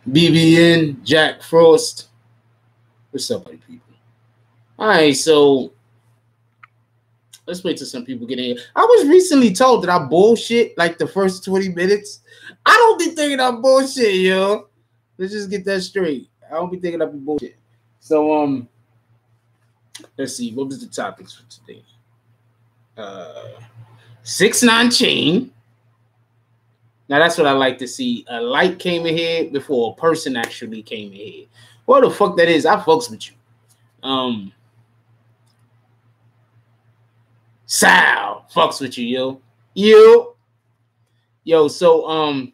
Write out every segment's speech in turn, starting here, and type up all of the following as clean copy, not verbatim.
BBN, Jack Frost. What's up, buddy, people? All right, so let's wait till some people get in. I was recently told that I bullshit like the first 20 minutes. I don't be thinking I'm bullshit, yo. Let's just get that straight. I don't be thinking I'm bullshit. So, let's see. What was the topics for today? 6ix9ine chain. Now that's what I like to see. A light came in here before a person actually came in here. What the fuck that is? I fucks with you. Sal fucks with you, yo. So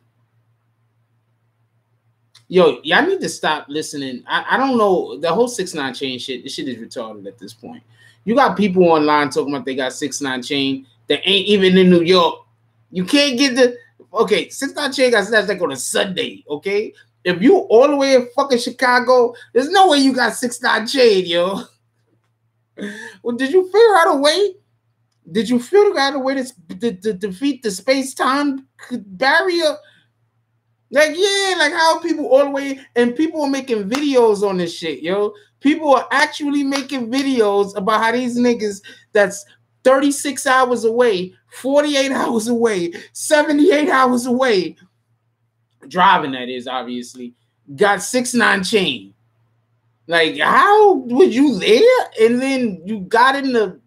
y'all need to stop listening. I don't know, the whole 6ix9ine chain shit. This shit is retarded at this point. You got people online talking about they got 6ix9ine chain that ain't even in New York. You can't get the 6ix9ine chain got snatched like on a Sunday. Okay, if you all the way in fucking Chicago, there's no way you got 6ix9ine chain, yo. Well, did you figure out a way? Did you figure out a way to defeat the space-time barrier? Like, yeah, like how people all the way, and people are making videos on this shit, yo. People are actually making videos about how these niggas that's 36 hours away, 48 hours away, 78 hours away, driving that is, obviously, got 6ix9ine chain. Like, how was you there? And then you got in the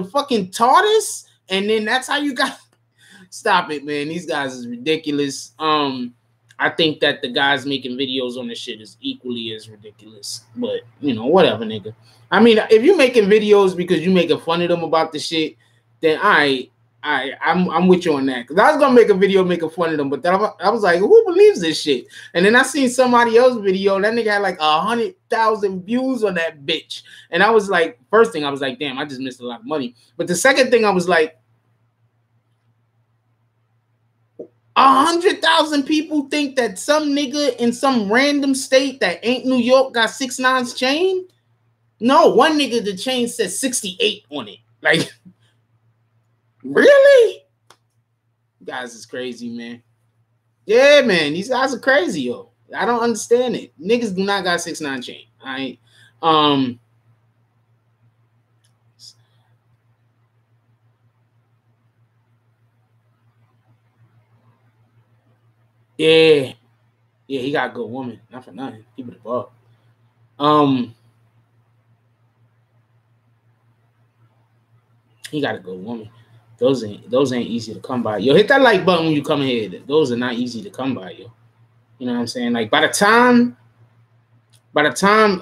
fucking TARDIS, and then that's how you got. Stop it, man. These guys is ridiculous. I think that the guys making videos on this shit is equally as ridiculous. But you know, whatever, nigga. I mean, if you making videos because you making fun of them about the shit, then I'm with you on that. Because I was gonna make a video making fun of them, but then I was like, who believes this shit? And then I seen somebody else's video, and that nigga had like 100,000 views on that bitch. And I was like, first thing I was like, damn, I just missed a lot of money. But the second thing I was like, 100,000 people think that some nigga in some random state that ain't New York got 6ix9ine's chain? No, one nigga, the chain says 68 on it. Like, really? You guys is crazy, man. Yeah, man, these guys are crazy, yo. I don't understand it. Niggas do not got 6ix9ine chain. All right. Yeah, he got a good woman. Not for nothing. Keep it above. He got a good woman. Those ain't easy to come by. Yo, hit that like button when you come here. Those are not easy to come by, yo. You know what I'm saying? Like by the time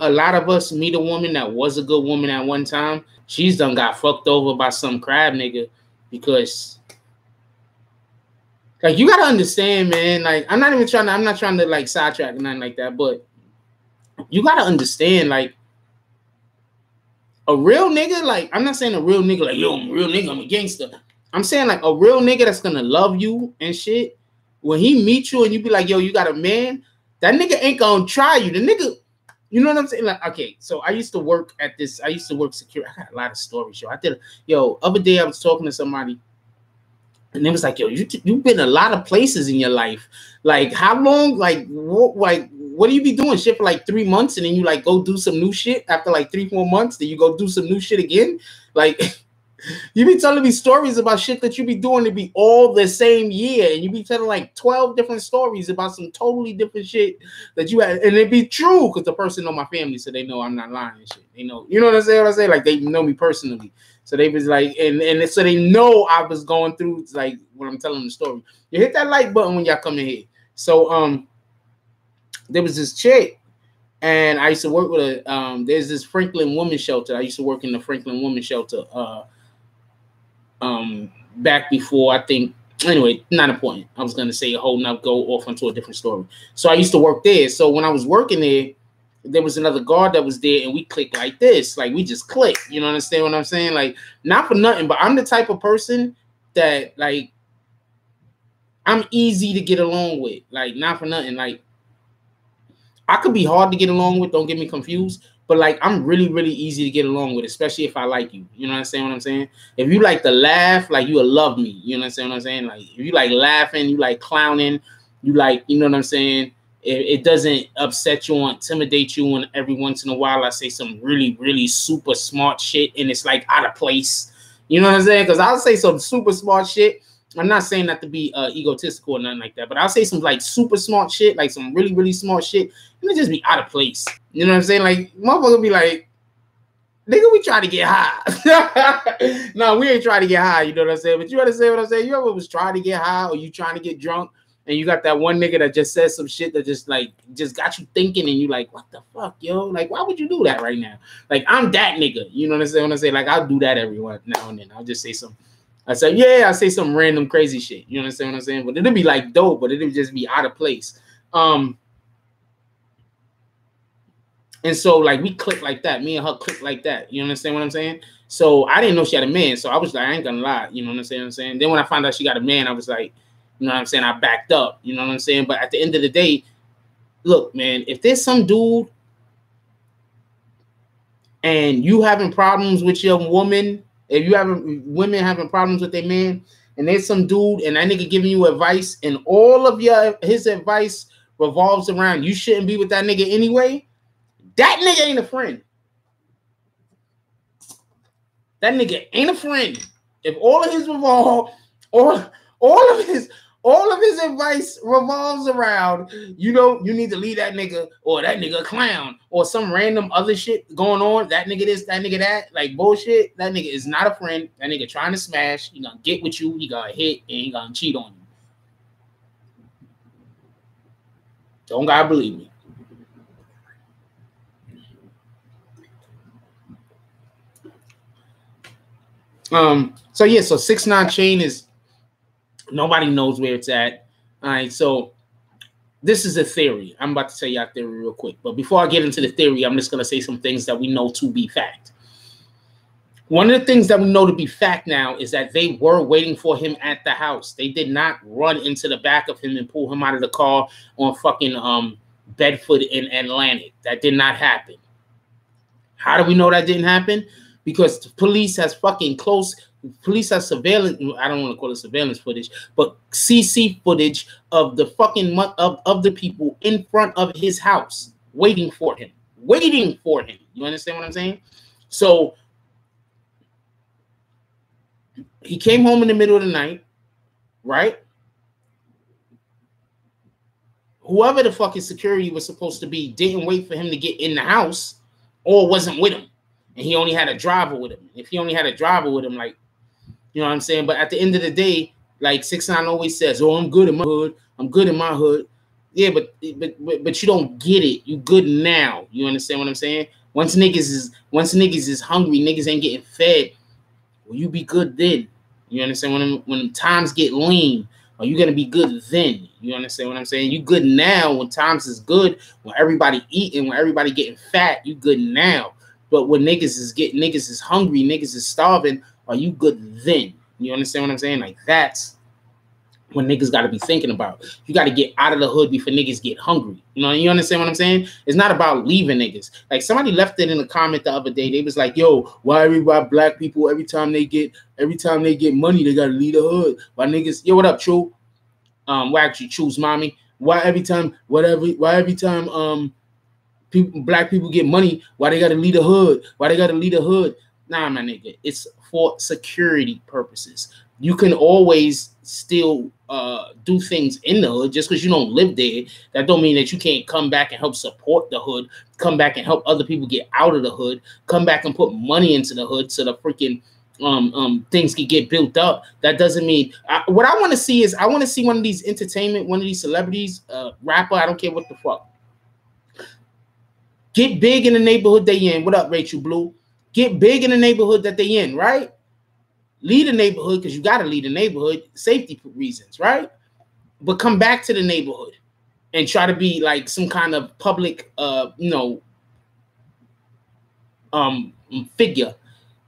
a lot of us meet a woman that was a good woman at one time, she's done got fucked over by some crab nigga because. Like, you gotta understand, man. Like, I'm not trying to like sidetrack or nothing like that, but you gotta understand, like, a real nigga, like, I'm not saying a real nigga, like, yo, I'm a real nigga, I'm a gangster. I'm saying, like, a real nigga that's gonna love you and shit, when he meets you and you be like, yo, you got a man, that nigga ain't gonna try you. The nigga, you know what I'm saying? Like, okay, so I used to work security. I got a lot of stories, yo. Other day I was talking to somebody. And it was like, yo, you've been a lot of places in your life. Like, how long? Like, what do you be doing shit for like 3 months, and then you like go do some new shit after like 3-4 months? Then you go do some new shit again. Like, you be telling me stories about shit that you be doing to be all the same year, and you be telling like 12 different stories about some totally different shit that you had, and it be true because the person know my family, so they know I'm not lying and shit. They know, you know what I'm saying? What I say, like they know me personally. So they was like, and so they know I was going through like when I'm telling the story. You hit that like button when y'all come in here. So there was this chick, and I used to work with a there's this Franklin Women's Shelter. I used to work in the Franklin Women's Shelter back before, I think. Anyway, not important. I was gonna say a whole nother, go off onto a different story. So I used to work there. So when I was working there was another guard that was there, and we clicked like this. Like, we just click. You know what I'm saying? Like, not for nothing, but I'm the type of person that, like, I'm easy to get along with. Like, not for nothing. Like, I could be hard to get along with. Don't get me confused. But, like, I'm really, really easy to get along with, especially if I like you. You know what I'm saying? If you like to laugh, like, you will love me. You know what I'm saying? Like, if you like laughing, you like clowning, you like, you know what I'm saying? it doesn't upset you or intimidate you, and every once in a while I say some really, really super smart shit and it's like out of place. You know what I'm saying? Because I'll say some super smart shit. I'm not saying that to be egotistical or nothing like that, but I'll say some like super smart shit, like some really, really smart shit, and it just be out of place. You know what I'm saying? Like, motherfucker be like, nigga, we try to get high. No, we ain't trying to get high, you know what I'm saying? But you understand what I'm saying? You ever was trying to get high or you trying to get drunk and you got that one nigga that just says some shit that just got you thinking and you like, what the fuck, yo? Like, why would you do that right now? Like, I'm that nigga. You know what I'm saying? When I say, like, I'll do that every now and then. I'll just say I say some random crazy shit. You understand what I'm saying? But it'll be like dope, but it'll just be out of place. And so, like, we click like that. Me and her click like that. You understand what I'm saying? So I didn't know she had a man. So I was like, I ain't gonna lie. You know what I'm saying? Then when I found out she got a man, I was like, you know what I'm saying? I backed up. You know what I'm saying? But at the end of the day, look, man, if there's some dude and you having problems with your woman, if you having women having problems with their man, and there's some dude and that nigga giving you advice, and all of his advice revolves around you shouldn't be with that nigga anyway, that nigga ain't a friend. That nigga ain't a friend. If all of his all of his advice revolves around, you know, you need to leave that nigga, or that nigga a clown, or some random other shit going on, that nigga this, that nigga that, like bullshit, that nigga is not a friend. That nigga trying to smash, he gonna get with you, he gonna hit, and he gonna cheat on you. Don't gotta believe me. So yeah, so 6ix9ine chain is, nobody knows where it's at. All right, so this is a theory. I'm about to tell you our theory real quick. But before I get into the theory, I'm just going to say some things that we know to be fact. One of the things that we know to be fact now is that they were waiting for him at the house. They did not run into the back of him and pull him out of the car on fucking Bedford and Atlantic. That did not happen. How do we know that didn't happen? Because the police has surveillance, I don't want to call it surveillance footage, but CC footage of the fucking of the people in front of his house waiting for him. You understand what I'm saying? So he came home in the middle of the night, right? Whoever the fucking security was supposed to be didn't wait for him to get in the house or wasn't with him. And he only had a driver with him. If he only had a driver with him, like, you know what I'm saying? But at the end of the day, like 6ix9ine always says, oh, I'm good in my hood. I'm good in my hood. Yeah, but you don't get it. You good now. You understand what I'm saying? Once niggas is hungry, niggas ain't getting fed. Well, you be good then. You understand? When times get lean, are you gonna be good then? You understand what I'm saying? You good now when times is good, when everybody eating, when everybody getting fat, you good now. But when niggas is hungry, niggas is starving, are you good then? You understand what I'm saying? Like, that's when niggas got to be thinking about. You got to get out of the hood before niggas get hungry. You know, you understand what I'm saying? It's not about leaving niggas. Like, somebody left it in a comment the other day. They was like, yo, why black people, every time they get money, they got to leave the hood? Why niggas, yo, what up, True? Well, actually, True's mommy. Why every time black people get money, why they gotta leave the hood? Nah, my nigga, it's for security purposes. You can always still do things in the hood. Just because you don't live there, that don't mean that you can't come back and help support the hood, come back and help other people get out of the hood, come back and put money into the hood so the freaking things can get built up. That doesn't mean what I want to see is, I want to see one of these one of these celebrities, rapper, I don't care what the fuck, get big in the neighborhood they in. What up, Rachel Blue? Get big in the neighborhood that they in, right? Lead the neighborhood, because you got to lead the neighborhood, safety reasons, right? But come back to the neighborhood and try to be like some kind of public, figure.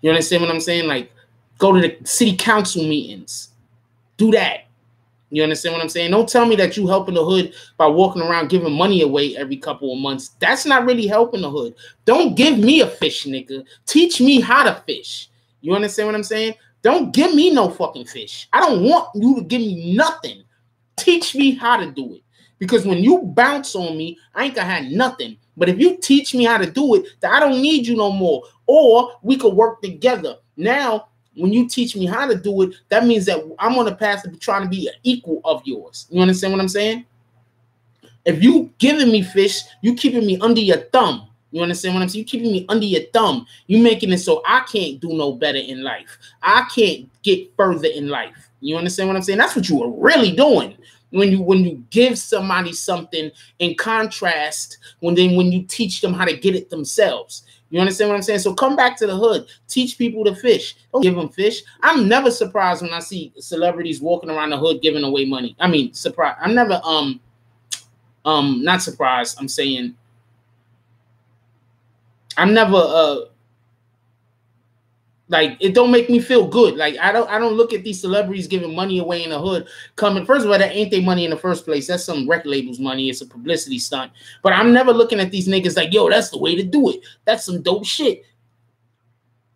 You understand what I'm saying? Like, go to the city council meetings. Do that. You understand what I'm saying? Don't tell me that you helping the hood by walking around giving money away every couple of months. That's not really helping the hood. Don't give me a fish, nigga. Teach me how to fish. You understand what I'm saying? Don't give me no fucking fish. I don't want you to give me nothing. Teach me how to do it. Because when you bounce on me, I ain't gonna have nothing. But if you teach me how to do it, then I don't need you no more. Or we could work together. Now, when you teach me how to do it, that means that I'm on the path of trying to be an equal of yours. You understand what I'm saying? If you giving me fish, you keeping me under your thumb. You understand what I'm saying? You keeping me under your thumb. You making it so I can't do no better in life. I can't get further in life. You understand what I'm saying? That's what you are really doing. When you give somebody something in contrast, when you teach them how to get it themselves. You understand what I'm saying? So come back to the hood. Teach people to fish. Don't give them fish. I'm never surprised when I see celebrities walking around the hood giving away money. I mean, surprised. I'm never not surprised. I'm saying I'm never like, it don't make me feel good. Like, I don't look at these celebrities giving money away in the hood coming. First of all, that ain't their money in the first place. That's some record label's money. It's a publicity stunt. But I'm never looking at these niggas like, yo, that's the way to do it. That's some dope shit.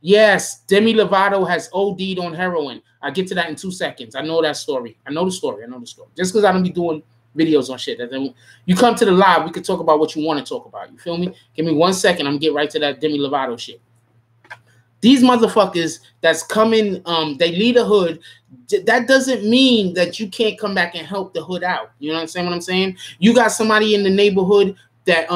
Yes, Demi Lovato has OD'd on heroin. I'll get to that in 2 seconds. I know that story. I know the story. Just because I don't be doing videos on shit. You come to the live, we can talk about what you want to talk about. You feel me? Give me 1 second. I'm going to get right to that Demi Lovato shit. These motherfuckers that's coming, they lead the hood. That doesn't mean that you can't come back and help the hood out. You know what I'm saying? You got somebody in the neighborhood that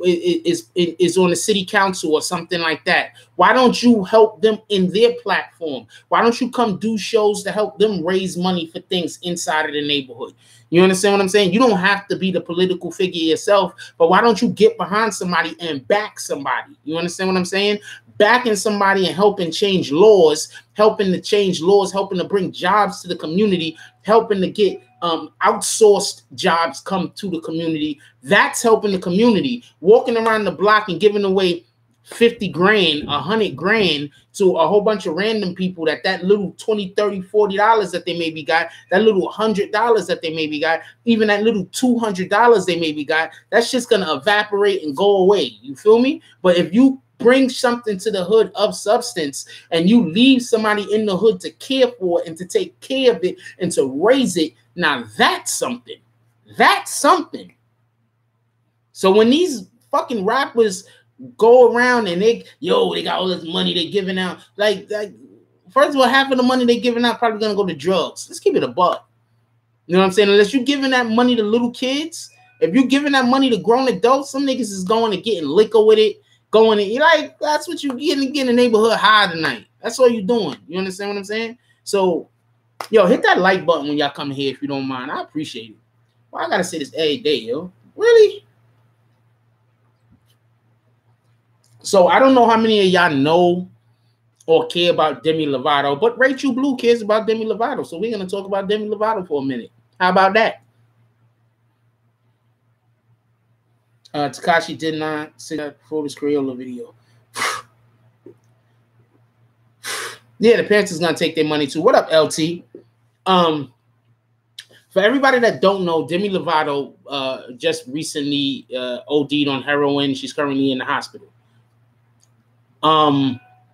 is on the city council or something like that. Why don't you help them in their platform? Why don't you come do shows to help them raise money for things inside of the neighborhood? You understand what I'm saying? You don't have to be the political figure yourself, but why don't you get behind somebody and back somebody? You understand what I'm saying? Backing somebody and helping change laws, helping to bring jobs to the community, helping to get outsourced jobs come to the community. That's helping the community. Walking around the block and giving away 50 grand, 100 grand to a whole bunch of random people that little 20, 30, $40 that they maybe got, that little $100 that they maybe got, even that little $200 they maybe got, that's just going to evaporate and go away. You feel me? But if you bring something to the hood of substance and you leave somebody in the hood to care for it and to take care of it and to raise it, now that's something. That's something. So when these fucking rappers go around and they got all this money they giving out, like first of all, half of the money they giving out probably gonna go to drugs. Let's keep it a buck. You know what I'm saying? Unless you're giving that money to little kids, if you're giving that money to grown adults, some niggas is going and getting liquor with it. That's what you getting the neighborhood high tonight. That's all you doing. You understand what I'm saying? So, yo, hit that like button when y'all come here if you don't mind. I appreciate it. Well, I gotta say this every day, yo. Really? So I don't know how many of y'all know or care about Demi Lovato, but Rachel Blue cares about Demi Lovato. So we're gonna talk about Demi Lovato for a minute. How about that? Tekashi did not say that for this Crayola video. Yeah, the Panthers gonna take their money too. What up, LT? For everybody that don't know, Demi Lovato just recently OD'd on heroin. She's currently in the hospital.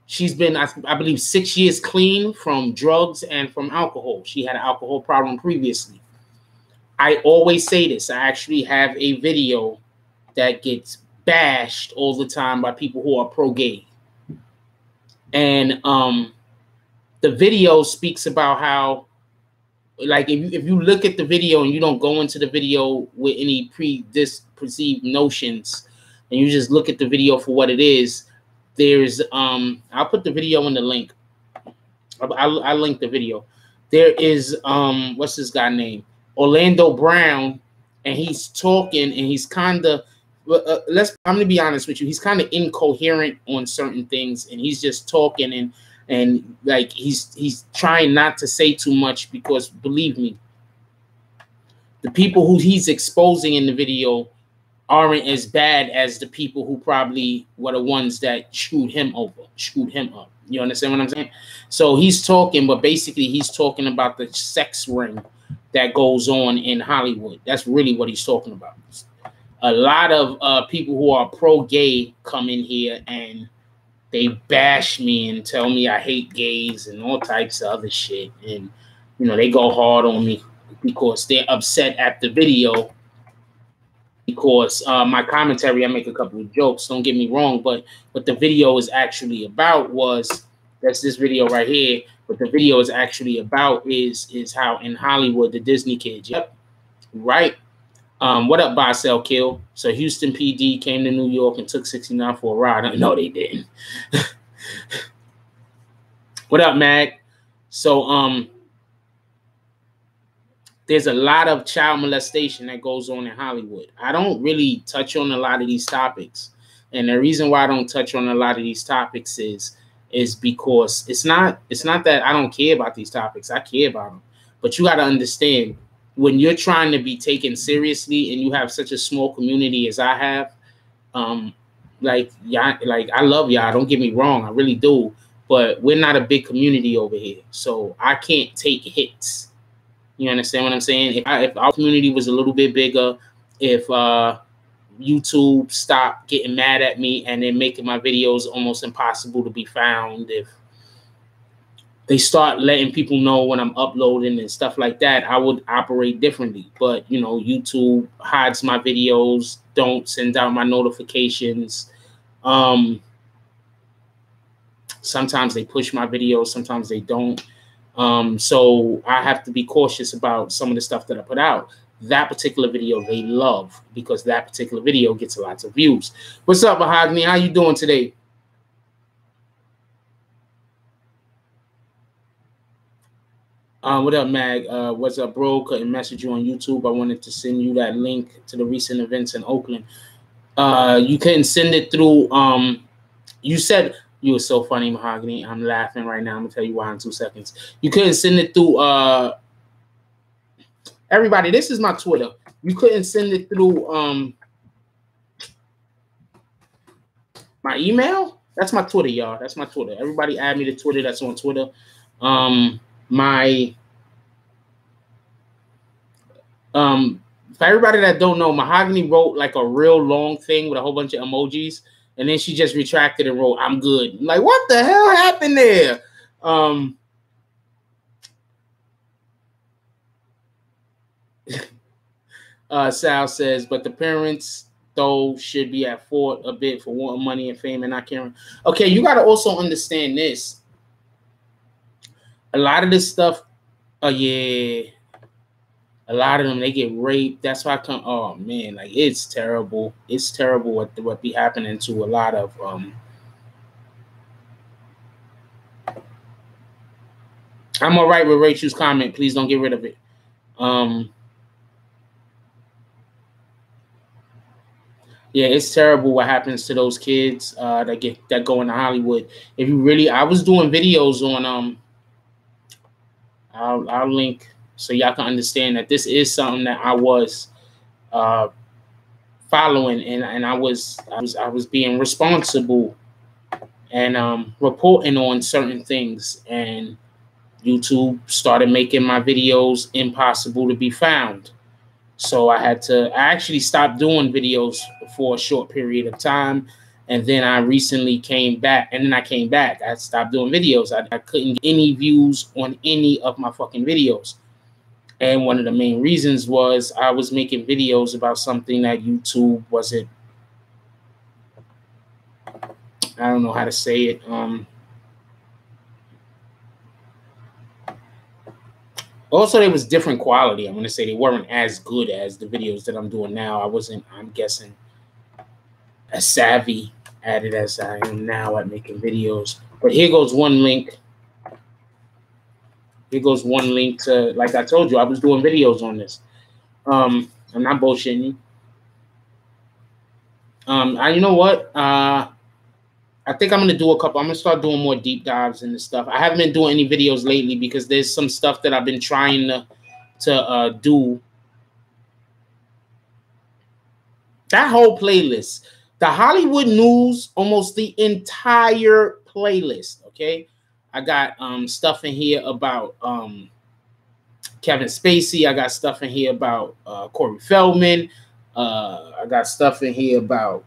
She's been, I believe, 6 years clean from drugs and from alcohol. She had an alcohol problem previously. I always say this. I actually have a video that gets bashed all the time by people who are pro-gay. And the video speaks about how, like, if you look at the video and you don't go into the video with any preconceived notions and you just look at the video for what it is, there's I'll put the video in the link. I'll link the video. There is what's this guy name? Orlando Brown, and he's talking and he's kind of I'm gonna be honest with you, he's kind of incoherent on certain things, and he's just talking and like he's trying not to say too much, because believe me, the people who he's exposing in the video aren't as bad as the people who probably were the ones that screwed him up. You understand what I'm saying? So he's talking, but basically he's talking about the sex ring that goes on in Hollywood. That's really what he's talking about. A lot of people who are pro-gay come in here and they bash me and tell me I hate gays and all types of other shit. And, you know, they go hard on me because they're upset at the video because my commentary, I make a couple of jokes. Don't get me wrong, but what the video is actually about was that's this video right here. What the video is actually about is how in Hollywood the Disney kids, yep, right. What up, buy, sell, kill? So Houston PD came to New York and took 6ix9ine for a ride. No, they didn't. What up, Mag? So there's a lot of child molestation that goes on in Hollywood. I don't really touch on a lot of these topics. And the reason why I don't touch on a lot of these topics is because it's not that I don't care about these topics. I care about them. But you got to understand, when you're trying to be taken seriously and you have such a small community as I have, like I love y'all, don't get me wrong, I really do, but we're not a big community over here, so I can't take hits. You understand what I'm saying? If our community was a little bit bigger, if YouTube stopped getting mad at me and then making my videos almost impossible to be found, if they start letting people know when I'm uploading and stuff like that, I would operate differently. But, you know, YouTube hides my videos, don't send out my notifications. Sometimes they push my videos, sometimes they don't. So I have to be cautious about some of the stuff that I put out. That particular video they love because that particular video gets lots of views. What's up, Mahogany? How you doing today? What up, Mag? What's up, bro? Couldn't message you on YouTube. I wanted to send you that link to the recent events in Oakland. You couldn't send it through. You said you were so funny, Mahogany. I'm laughing right now. I'm gonna tell you why in 2 seconds. You couldn't send it through. Everybody, this is my Twitter. You couldn't send it through my email. That's my Twitter, y'all. That's my Twitter. Everybody add me to Twitter. That's on Twitter. For everybody that don't know, Mahogany wrote like a real long thing with a whole bunch of emojis, and then she just retracted and wrote, "I'm good." I'm like, what the hell happened there? Sal says, but the parents though should be at fault a bit for wanting money and fame and not caring. Okay, you got to also understand this. A lot of this stuff, yeah, a lot of them, they get raped. That's why I come. Oh man, like it's terrible. It's terrible what be happening to a lot of I'm all right with Rachel's comment. Please don't get rid of it. Yeah, it's terrible what happens to those kids that go into Hollywood. If you really, I was doing videos on I'll link so y'all can understand that this is something that I was following, and I was being responsible and reporting on certain things, and YouTube started making my videos impossible to be found. So I actually stopped doing videos for a short period of time. And then I recently came back. I stopped doing videos. I couldn't get any views on any of my fucking videos. And one of the main reasons was I was making videos about something that YouTube wasn't, I don't know how to say it. Also, there was different quality. I'm going to say they weren't as good as the videos that I'm doing now. I'm guessing, as savvy at it as I am now at making videos. But here goes one link. Here goes one link to, like I told you, I was doing videos on this. I'm not bullshitting you. You know what? I think I'm going to do I'm going to start doing more deep dives in this stuff. I haven't been doing any videos lately because there's some stuff that I've been trying to do. That whole playlist, the Hollywood news, almost the entire playlist, okay? I got stuff in here about Kevin Spacey. I got stuff in here about Corey Feldman. I got stuff in here about,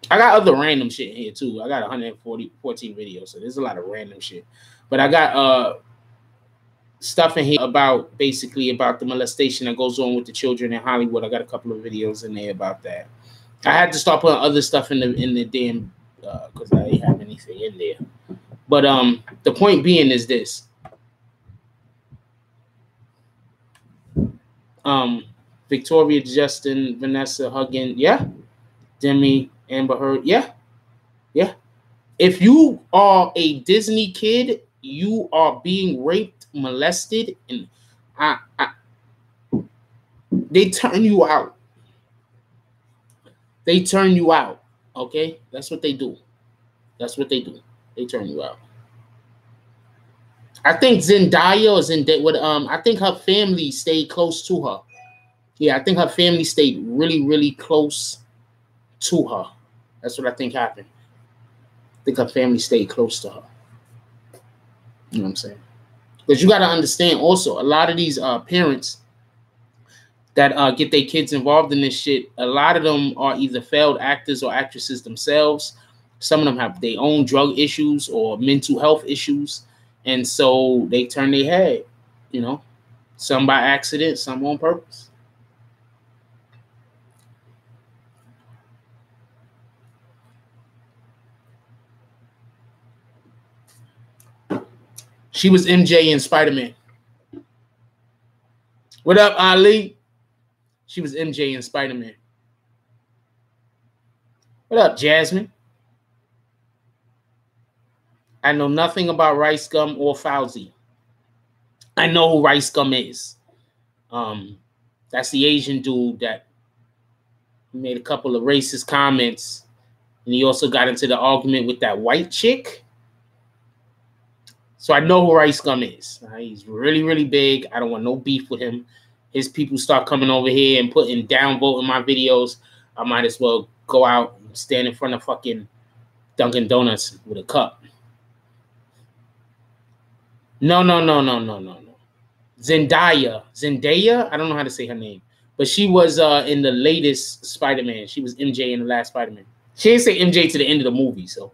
I got other random shit in here too. I got 14 videos, so there's a lot of random shit. But I got stuff in here about basically about the molestation that goes on with the children in Hollywood. I got a couple of videos in there about that. I had to start putting other stuff in the damn because I didn't have anything in there. But the point being is this. Victoria, Justin, Vanessa, Huggin, yeah. Demi, Amber Heard, yeah. Yeah. If you are a Disney kid, you are being raped, molested, and they turn you out. They turn you out. Okay? That's what they do. That's what they do. They turn you out. I think Zendaya or Zendaya, I think her family stayed close to her. Yeah, I think her family stayed really, really close to her. That's what I think happened. I think her family stayed close to her. You know what I'm saying? Because you got to understand also, a lot of these parents that get their kids involved in this shit, a lot of them are either failed actors or actresses themselves. Some of them have their own drug issues or mental health issues. And so they turn their head, you know, some by accident, some on purpose. She was MJ in Spider-Man. What up, Ali? She was MJ in Spider-Man. What up, Jasmine? I know nothing about Rice Gum or Fauci. I know who Rice Gum is. That's the Asian dude that made a couple of racist comments. And he also got into the argument with that white chick. So I know who Rice Gum is. He's really, really big. I don't want no beef with him. His people start coming over here and putting downvote in my videos. I might as well go out and stand in front of fucking Dunkin' Donuts with a cup. No. Zendaya. I don't know how to say her name. But she was in the latest Spider-Man. She was MJ in the last Spider-Man. She didn't say MJ to the end of the movie, so.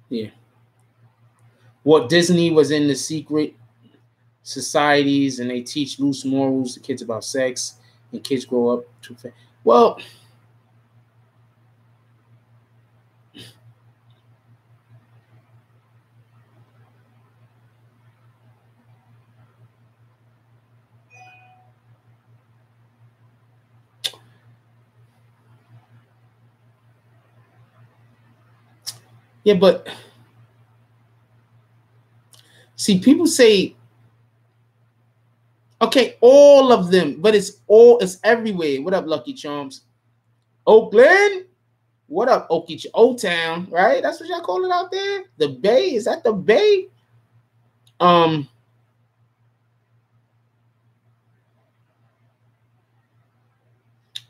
Yeah. Walt Disney was in the secret societies and they teach loose morals to kids about sex and kids grow up too fast. Well, yeah, but see, people say, okay, all of them, but it's everywhere. What up, Lucky Charms? Oakland? What up, Old Town, right? That's what y'all call it out there? The Bay? Is that the Bay? I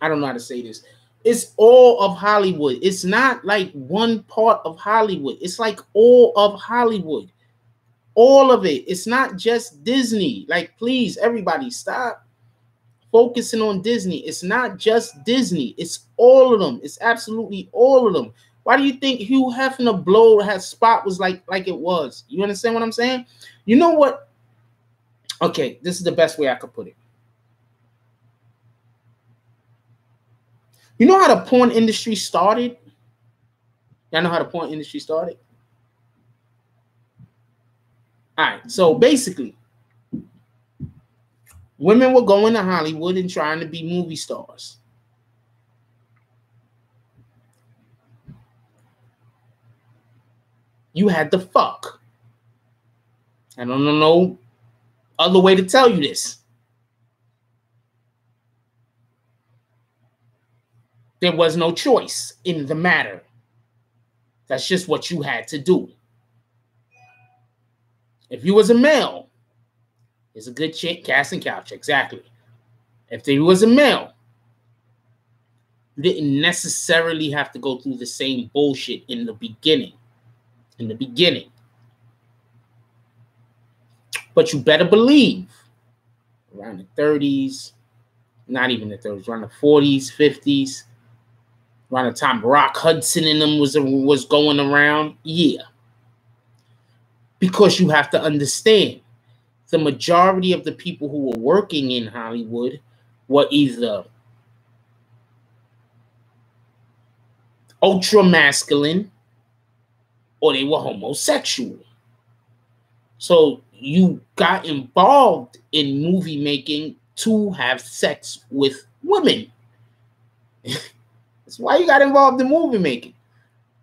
don't know how to say this. It's all of Hollywood. It's not like one part of Hollywood. It's like all of Hollywood. All of it. It's not just Disney. Like, please, everybody, stop focusing on Disney. It's not just Disney. It's all of them. It's absolutely all of them. Why do you think Hugh Hefner blow spot was like it was? You understand what I'm saying? You know what? Okay, this is the best way I could put it. You know how the porn industry started? Y'all know how the porn industry started? All right, so basically, women were going to Hollywood and trying to be movie stars. You had to fuck. I don't know no other way to tell you this. There was no choice in the matter. That's just what you had to do. If you was a male, it's a good casting couch, exactly. If there was a male, you didn't necessarily have to go through the same bullshit in the beginning. But you better believe around the 30s, not even the 30s, around the 40s, 50s, around the time Rock Hudson and them was going around, yeah. Because you have to understand, the majority of the people who were working in Hollywood were either ultra masculine or they were homosexual. So you got involved in movie making to have sex with women. That's why you got involved in movie making.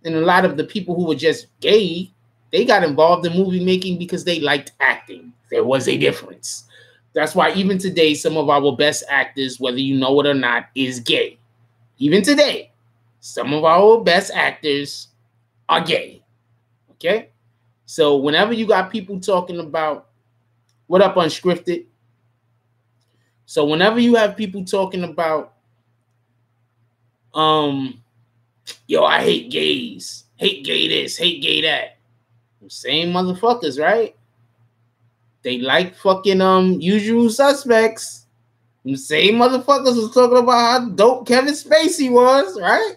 And a lot of the people who were just gay, they got involved in movie making because they liked acting. There was a difference. That's why even today, some of our best actors, whether you know it or not, is gay. Even today, some of our best actors are gay. Okay? So whenever you got people talking about, what up, Unscripted? So whenever you have people talking about, yo, I hate gays, hate gay this, hate gay that. Same motherfuckers, right? They like fucking Usual Suspects. The same motherfuckers was talking about how dope Kevin Spacey was, right?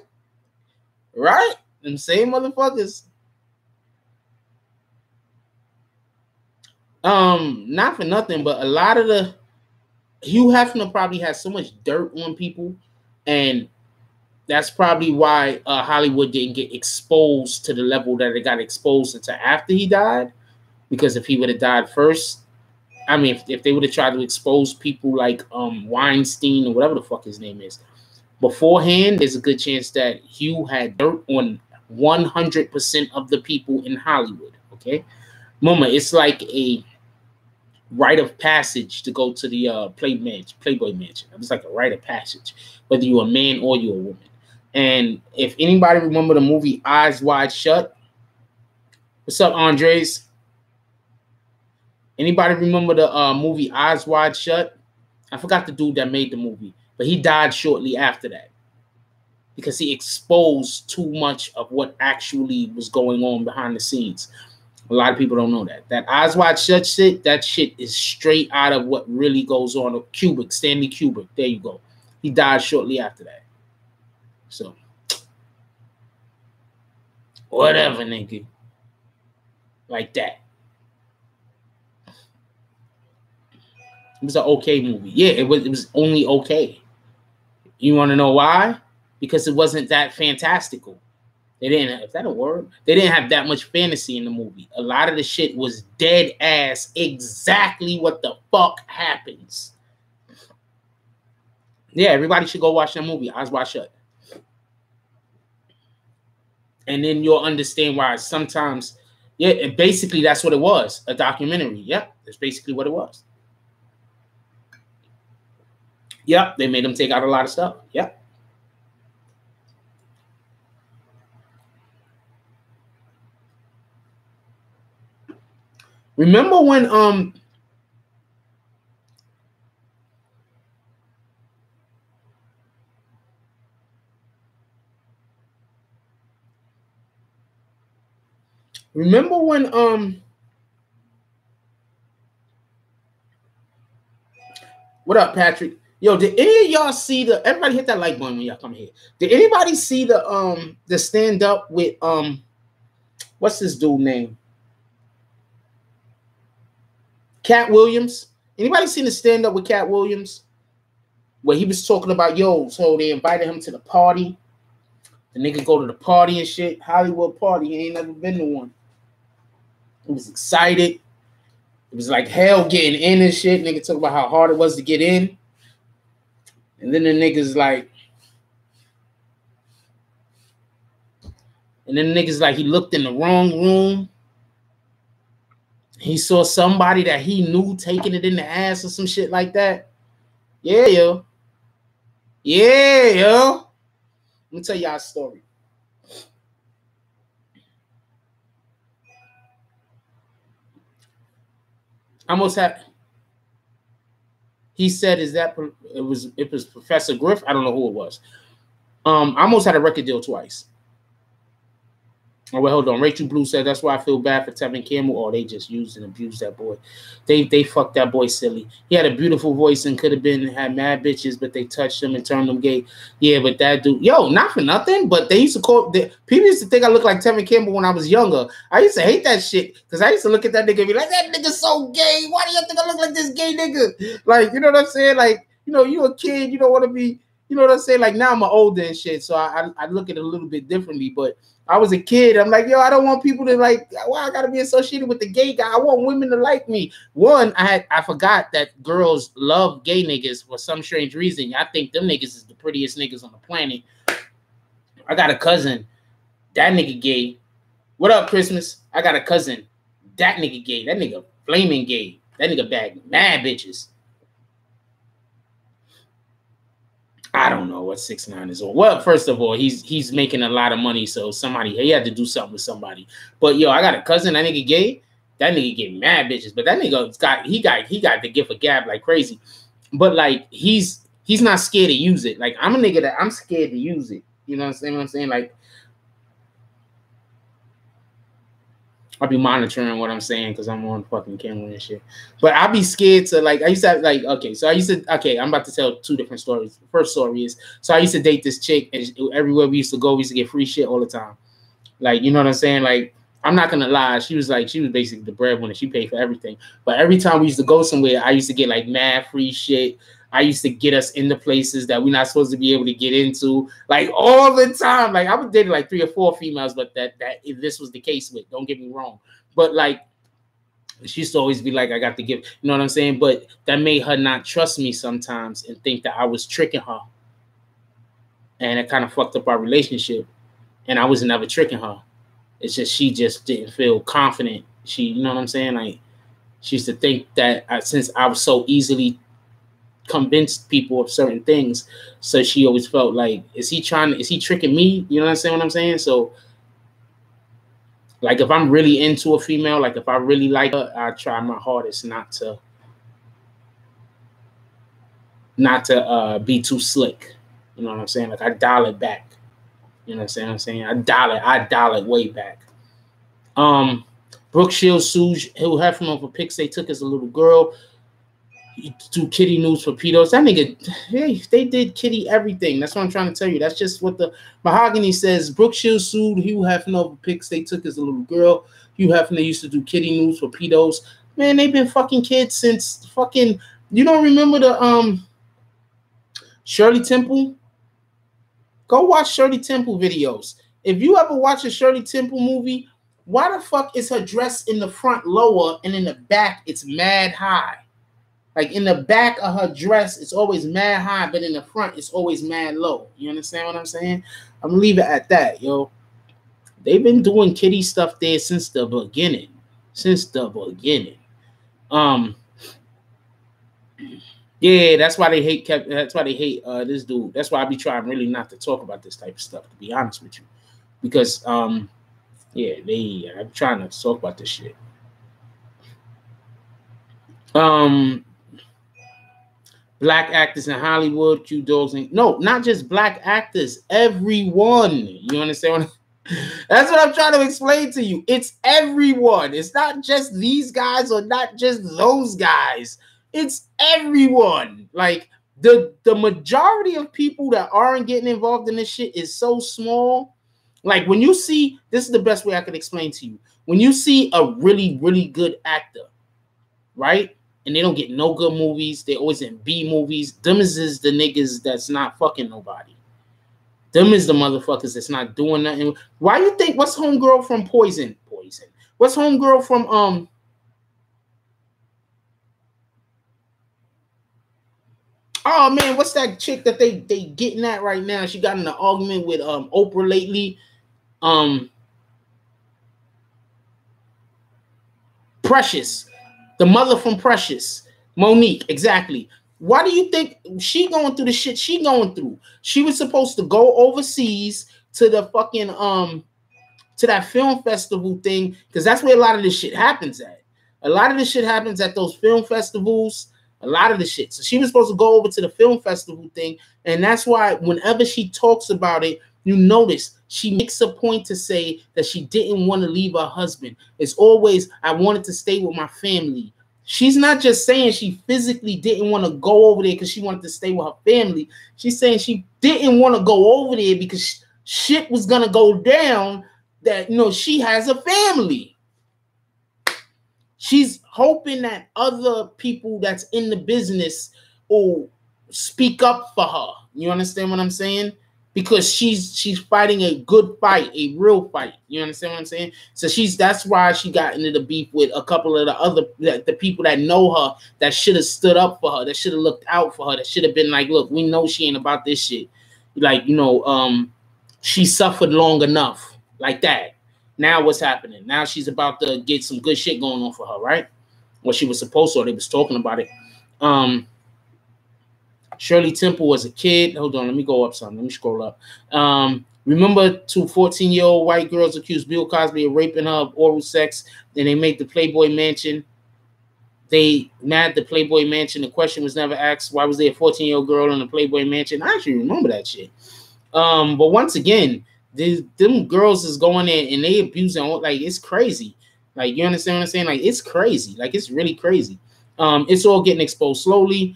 Right? Them same motherfuckers. Not for nothing, but a lot of the Hugh Hefner probably has so much dirt on people, and that's probably why Hollywood didn't get exposed to the level that it got exposed to after he died. Because if he would have died first, I mean, if they would have tried to expose people like Weinstein or whatever the fuck his name is beforehand, there's a good chance that Hugh had dirt on 100% of the people in Hollywood. Okay, Mama, it's like a rite of passage to go to the Playboy Mansion. It's like a rite of passage, whether you're a man or you're a woman. And if anybody remember the movie Eyes Wide Shut, what's up, Andres? Anybody remember the movie Eyes Wide Shut? I forgot the dude that made the movie, but he died shortly after that because he exposed too much of what actually was going on behind the scenes. A lot of people don't know that. That Eyes Wide Shut shit, that shit is straight out of what really goes on. Kubrick, Stanley Kubrick. There you go. He died shortly after that. So, whatever, nigga. Like that. It was an okay movie. Yeah, it was only okay. You want to know why? Because it wasn't that fantastical. They didn't, is that a word? They didn't have that much fantasy in the movie. A lot of the shit was dead ass exactly what the fuck happens. Yeah, everybody should go watch that movie, Eyes Wide Shut. And then you'll understand why sometimes, yeah, basically that's what it was, a documentary. Yep, that's basically what it was. Yep, they made them take out a lot of stuff. Yep. Remember when what up, Patrick? Yo, did any of y'all see the, everybody hit that like button when y'all come here. Did anybody see the stand up with what's this dude name? Cat Williams? Anybody seen the stand up with Cat Williams? Where he was talking about, yo, so they invited him to the party. The nigga go to the party and shit. Hollywood party. He ain't never been to one. He was excited. It was like hell getting in and shit. Nigga talk about how hard it was to get in. And then the nigga's like, he looked in the wrong room. He saw somebody that he knew taking it in the ass or some shit like that. Yeah, yo. Yeah, yo. Let me tell y'all a story. He said, "Is that it was Professor Griff? I don't know who it was. I almost had a record deal twice. Oh, well, hold on. Rachel Blue said that's why I feel bad for Tevin Campbell. Oh, they just used and abused that boy. They fucked that boy silly. He had a beautiful voice and could have had mad bitches, but they touched him and turned him gay. Yeah, but that dude, yo, not for nothing, but they used to people used to think I looked like Tevin Campbell when I was younger. I used to hate that shit because I used to look at that nigga and be like, that nigga's so gay. Why do you think I look like this gay nigga? Like, you know what I'm saying? Like, you know, you a kid, you don't want to be, you know what I'm saying? Like, now I'm older and shit, so I look at it a little bit differently, but I was a kid. I'm like, yo, I don't want people to like, why I gotta be associated with the gay guy? I want women to like me. One, I forgot that girls love gay niggas for some strange reason. I think them niggas is the prettiest niggas on the planet. I got a cousin, that nigga gay. What up, Christmas? I got a cousin, that nigga gay. That nigga flaming gay. That nigga bag mad bitches. I don't know what 6ix9ine is on. Well, first of all, he's making a lot of money, so he had to do something with somebody. But yo, I got a cousin, that nigga gay. That nigga get mad bitches, but that nigga got the gift of gab like crazy. But like he's not scared to use it. Like I'm a nigga that I'm scared to use it. You know what I'm saying? Like I'll be monitoring what I'm saying because I'm on fucking camera and shit. But I'll be scared to like, I used to have like, I'm about to tell two different stories. The first story is, so I used to date this chick and everywhere we used to go, we used to get free shit all the time. Like, you know what I'm saying? Like, I'm not going to lie. She was basically the breadwinner. She paid for everything. But every time we used to go somewhere, I used to get like mad free shit. I used to get us into places that we're not supposed to be able to get into, like all the time. Like I was dating like 3 or 4 females, but that if this was the case with, don't get me wrong. But like she used to always be like, I got to give, you know what I'm saying? But that made her not trust me sometimes and think that I was tricking her. And it kind of fucked up our relationship. And I was never tricking her. It's just she just didn't feel confident. She, you know what I'm saying? Like she used to think that since I was so easily convinced people of certain things, so she always felt like, is he tricking me? You know what I'm saying? So like if I'm really into a female, like if I really like her, I try my hardest not to be too slick. You know what I'm saying? Like I dial it back. You know what I'm saying? I dial it way back. Brooke Shields sued Hugh Hefner for pics they took as a little girl. Do kitty news for pedos. That nigga, hey, they did kitty everything. That's what I'm trying to tell you. That's just what the Mahogany says. Brooke Shields sued Hugh Hefner for pics they took as a little girl. Hugh Hefner used to do kitty news for pedos. Man, they've been fucking kids since fucking. You don't remember the Shirley Temple? Go watch Shirley Temple videos. If you ever watch a Shirley Temple movie, why the fuck is her dress in the front lower and in the back it's mad high? Like in the back of her dress, it's always mad high, but in the front, it's always mad low. You understand what I'm saying? I'm gonna leave it at that, yo. They've been doing kitty stuff there since the beginning. Yeah, that's why they hate this dude. That's why I be trying really not to talk about this type of stuff, to be honest with you. Because I'm trying to talk about this shit. Black actors in Hollywood, Q dogs, and no, not just black actors, everyone. You understand? That's what I'm trying to explain to you. It's everyone. It's not just these guys or not just those guys. It's everyone. Like the majority of people that aren't getting involved in this shit is so small. Like when you see, this is the best way I could explain to you. When you see a really, really good actor, right? And they don't get no good movies. They always in B movies. Them is the niggas that's not fucking nobody. Them is the motherfuckers that's not doing nothing. Why you think, what's homegirl from Poison? What's homegirl from oh man, what's that chick that they getting at right now? She got in an argument with Oprah lately. Precious. The mother from Precious, Monique, exactly. Why do you think she going through the shit she going through? She was supposed to go overseas to the fucking to that film festival thing, because that's where a lot of this shit happens at. A lot of this shit happens at those film festivals. A lot of the shit. So she was supposed to go over to the film festival thing, and that's why whenever she talks about it, you notice she makes a point to say that she didn't want to leave her husband. It's always, I wanted to stay with my family. She's not just saying she physically didn't want to go over there because she wanted to stay with her family. She's saying she didn't want to go over there because shit was going to go down, that, you know, she has a family. She's hoping that other people that's in the business will speak up for her. You understand what I'm saying? Because she's fighting a good fight, a real fight. You understand what I'm saying? So that's why she got into the beef with a couple of the people that know her, that should have stood up for her, that should have looked out for her, that should have been like, look, we know she ain't about this shit. Like, you know, she suffered long enough, like that. Now what's happening? Now she's about to get some good shit going on for her, right? Well, she was supposed to, or they was talking about it. Shirley Temple was a kid. Hold on, let me go up some. Let me scroll up. Remember 2 14-year-old white girls accused Bill Cosby of raping her of oral sex. Then they made the Playboy Mansion. They mad the Playboy Mansion. The question was never asked, why was there a 14-year-old girl in the Playboy Mansion? I actually remember that shit. But once again, them girls is going in and they abusing, like, it's crazy. Like, you understand what I'm saying? Like, it's crazy. Like, it's really crazy. It's all getting exposed slowly.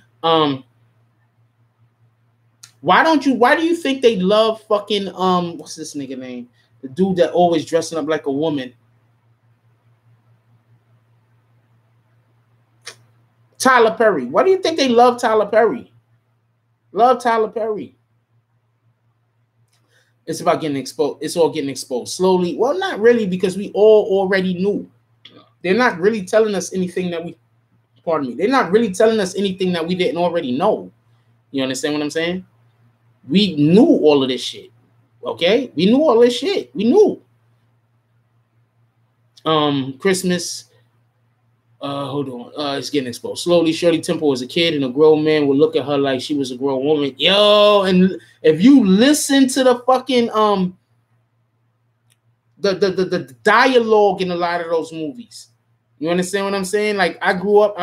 Why do you think they love fucking what's this nigga name? The dude that always dressing up like a woman. Tyler Perry. Why do you think they love Tyler Perry? Love Tyler Perry. It's about getting exposed. It's all getting exposed slowly. Well, not really, because we all already knew. They're not really telling us anything that we, pardon me, they're not really telling us anything that we didn't already know. You understand what I'm saying? We knew all of this shit. Okay? We knew all this shit. We knew. Christmas. Hold on. It's getting exposed slowly. Shirley Temple was a kid, and a grown man would look at her like she was a grown woman. Yo, and if you listen to the fucking the dialogue in a lot of those movies, you understand what I'm saying? Like, I grew up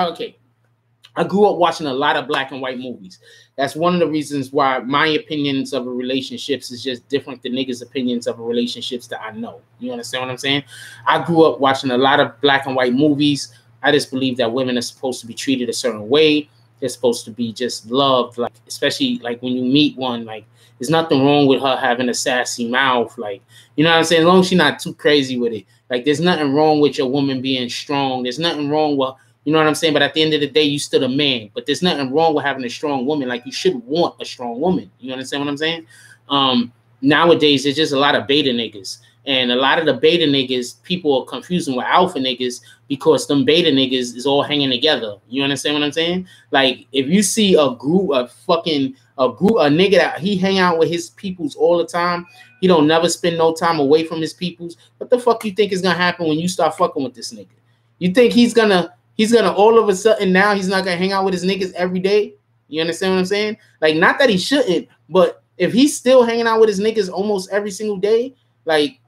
watching a lot of black and white movies. That's one of the reasons why my opinions of relationships is just different than niggas' opinions of relationships that I know. You understand what I'm saying? I grew up watching a lot of black and white movies. I just believe that women are supposed to be treated a certain way. They're supposed to be just loved, like, especially like when you meet one, like, there's nothing wrong with her having a sassy mouth, like, you know what I'm saying? As long as she's not too crazy with it. Like, there's nothing wrong with your woman being strong. There's nothing wrong with, you know what I'm saying? But at the end of the day, you still a man. But there's nothing wrong with having a strong woman. Like, you should want a strong woman. You understand what I'm saying? Nowadays, there's just a lot of beta niggas. And a lot of the beta niggas, people are confusing with alpha niggas because them beta niggas is all hanging together. You understand what I'm saying? Like, if you see a nigga that he hang out with his peoples all the time, he don't never spend no time away from his peoples. What the fuck you think is gonna happen when you start fucking with this nigga? You think he's gonna all of a sudden now he's not gonna hang out with his niggas every day? You understand what I'm saying? Like, not that he shouldn't, but if he's still hanging out with his niggas almost every single day, like,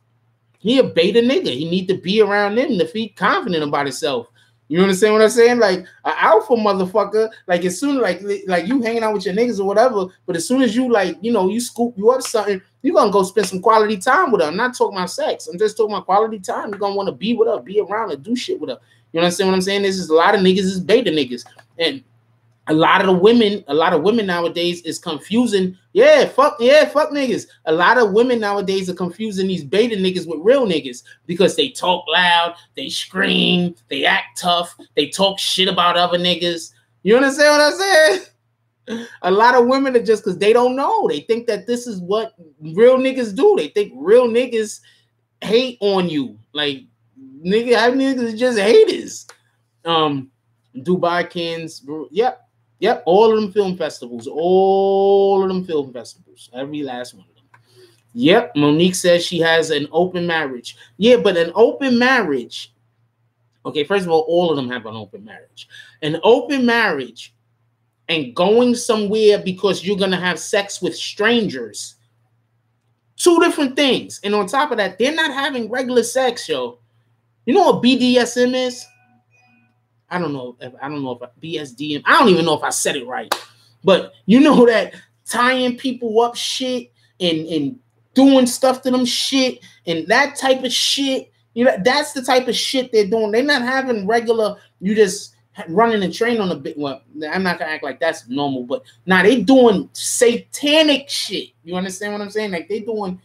he a beta nigga. He need to be around them to feel confident about himself. You understand what I'm saying? Like, an alpha motherfucker, like, as soon like you hanging out with your niggas or whatever, but as soon as you, like, you know, you scoop you up something, you're gonna go spend some quality time with her. I'm not talking about sex. I'm just talking about quality time. You're gonna want to be with her, be around her, do shit with her. You understand what I'm saying? This is a lot of niggas is beta niggas. And a lot of women nowadays is confusing. Yeah, fuck niggas. A lot of women nowadays are confusing these beta niggas with real niggas because they talk loud, they scream, they act tough, they talk shit about other niggas. You understand what I'm saying? A lot of women are just because they don't know. They think that this is what real niggas do. They think real niggas hate on you. Like, niggas just haters. Dubai Cans, Yep, all of them film festivals. Every last one of them. Yep, Monique says she has an open marriage. Yeah, but an open marriage. Okay, first of all of them have an open marriage. An open marriage and going somewhere because you're going to have sex with strangers. Two different things. And on top of that, they're not having regular sex, yo. You know what BDSM is? I don't know if BSDM. I don't even know if I said it right. But you know that tying people up shit and doing stuff to them shit and that type of shit. You know, that's the type of shit they're doing. They're not having regular, you just running a train on a bit. Well, I'm not gonna act like that's normal, but now they doing satanic shit. You understand what I'm saying? Like they doing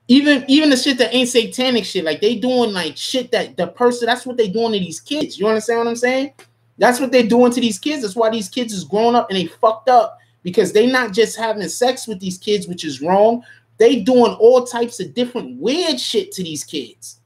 even the shit that ain't satanic shit. Like they doing like shit that the person, that's what they doing to these kids. You understand what I'm saying? That's what they're doing to these kids. That's why these kids is growing up and they fucked up, because they not just having sex with these kids, which is wrong. They doing all types of different weird shit to these kids.